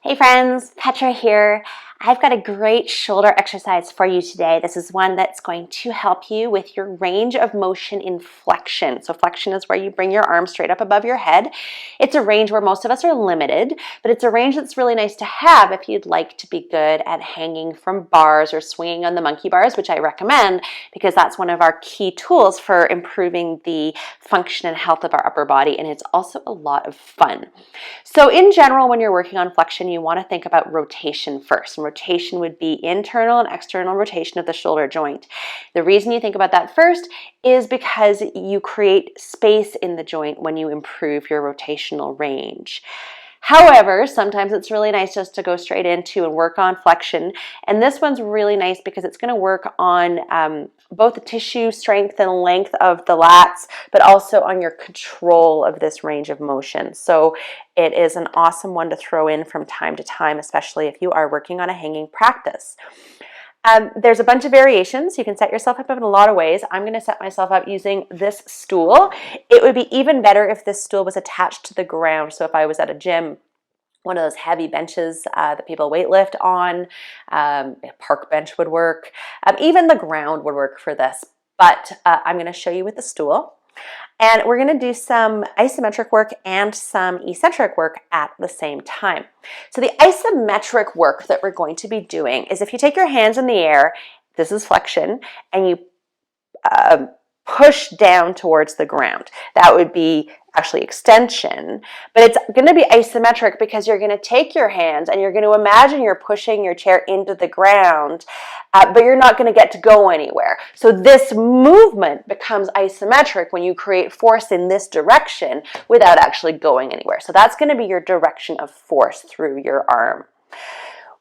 Hey friends, Petra here. I've got a great shoulder exercise for you today. This is one that's going to help you with your range of motion in flexion. So flexion is where you bring your arm straight up above your head. It's a range where most of us are limited, but it's a range that's really nice to have if you'd like to be good at hanging from bars or swinging on the monkey bars, which I recommend because that's one of our key tools for improving the function and health of our upper body, and it's also a lot of fun. So in general, when you're working on flexion, you want to think about rotation first. And rotation would be internal and external rotation of the shoulder joint. The reason you think about that first is because you create space in the joint when you improve your rotational range. However, sometimes it's really nice just to go straight into and work on flexion. And this one's really nice because it's going to work on both the tissue strength and length of the lats, but also on your control of this range of motion. So it is an awesome one to throw in from time to time, especially if you are working on a hanging practice. There's a bunch of variations. You can set yourself up in a lot of ways. I'm going to set myself up using this stool. It would be even better if this stool was attached to the ground. So if I was at a gym, one of those heavy benches that people weightlift on, a park bench would work. Even the ground would work for this. But I'm going to show you with the stool. And we're going to do some isometric work and some eccentric work at the same time. So the isometric work that we're going to be doing is if you take your hands in the air, this is flexion, and you push down towards the ground. That would be actually extension, but it's going to be isometric because you're going to take your hands and you're going to imagine you're pushing your chair into the ground, but you're not going to get to go anywhere. So this movement becomes isometric when you create force in this direction without actually going anywhere. So that's going to be your direction of force through your arm.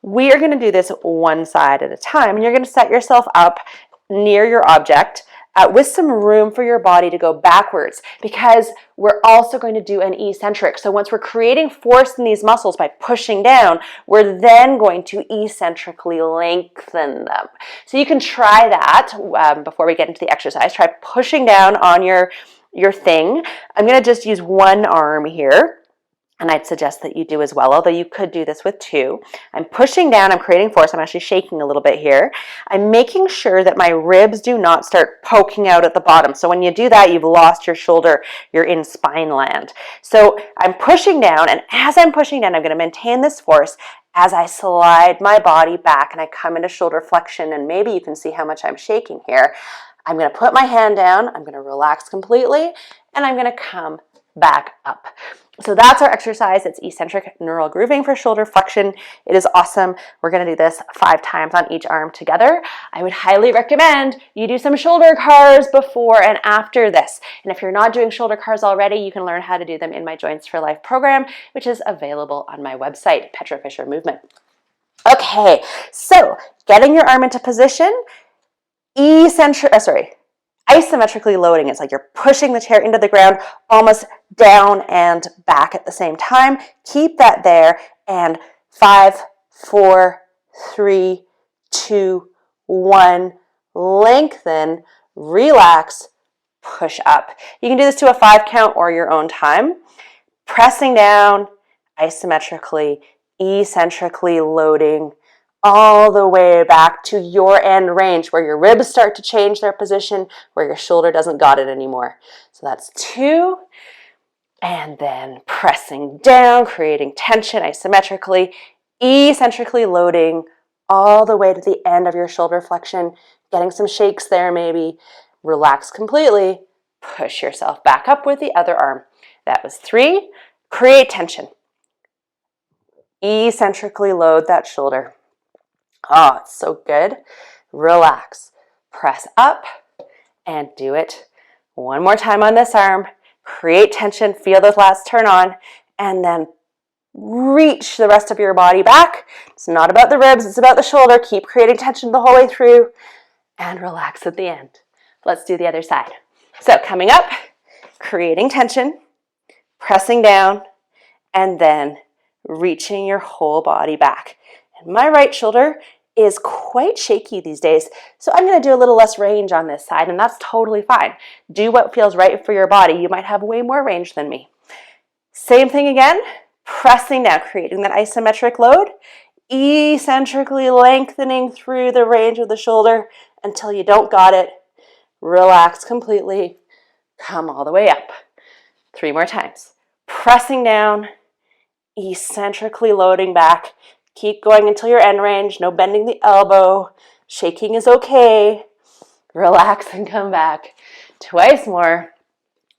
We are going to do this one side at a time, and you're going to set yourself up near your object with some room for your body to go backwards, because we're also going to do an eccentric. So once we're creating force in these muscles by pushing down, we're then going to eccentrically lengthen them. So you can try that before we get into the exercise. Try pushing down on your thing. I'm going to just use one arm here. And I'd suggest that you do as well, although you could do this with two. I'm pushing down, I'm creating force, I'm actually shaking a little bit here. I'm making sure that my ribs do not start poking out at the bottom. So when you do that, you've lost your shoulder, you're in spine land. So I'm pushing down, and as I'm pushing down, I'm going to maintain this force as I slide my body back and I come into shoulder flexion, and maybe you can see how much I'm shaking here. I'm going to put my hand down, I'm going to relax completely, and I'm going to come back up. So that's our exercise. It's eccentric neural grooving for shoulder flexion. It is awesome. We're going to do this 5 times on each arm together. I would highly recommend you do some shoulder cars before and after this. And if you're not doing shoulder cars already, you can learn how to do them in my Joints for Life program, which is available on my website, Petra Fisher Movement. Okay, so getting your arm into position, isometrically loading. It's like you're pushing the chair into the ground, almost down and back at the same time. Keep that there, and 5, 4, 3, 2, 1, lengthen, relax, push up. You can do this to a 5 count or your own time. Pressing down, isometrically, eccentrically loading, all the way back to your end range where your ribs start to change their position, where your shoulder doesn't got it anymore. So that's 2. And then pressing down, creating tension isometrically, eccentrically loading all the way to the end of your shoulder flexion, getting some shakes there maybe. Relax completely, push yourself back up with the other arm. That was 3. Create tension. Eccentrically load that shoulder. Oh, it's so good. Relax. Press up and do it one more time on this arm. Create tension. Feel those lats turn on, and then reach the rest of your body back. It's not about the ribs. It's about the shoulder. Keep creating tension the whole way through, and relax at the end. Let's do the other side. So coming up, creating tension, pressing down, and then reaching your whole body back. And my right shoulder is quite shaky these days, so I'm going to do a little less range on this side, and that's totally fine. Do what feels right for your body. You might have way more range than me. Same thing again. pressing down, creating that isometric load, eccentrically lengthening through the range of the shoulder until you don't got it. Relax completely. Come all the way up. 3 more times. Pressing down, eccentrically loading back. Keep going until your end range. No bending the elbow. Shaking is okay. Relax and come back. Twice more.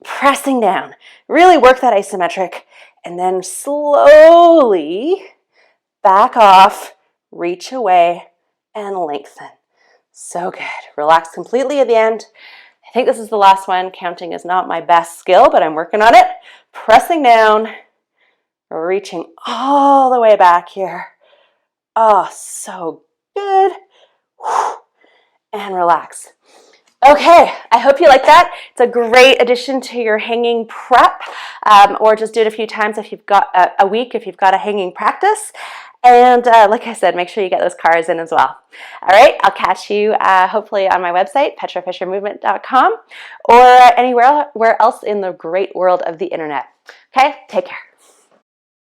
Pressing down. Really work that isometric. And then slowly back off, reach away, and lengthen. So good. Relax completely at the end. I think this is the last one. Counting is not my best skill, but I'm working on it. Pressing down, reaching all the way back here. Oh, so good. And relax. Okay, I hope you like that. It's a great addition to your hanging prep, or just do it a few times if you've got a week, if you've got a hanging practice. And like I said, make sure you get those cars in as well. All right, I'll catch you hopefully on my website, petrafishermovement.com, or anywhere else in the great world of the internet. Okay, take care.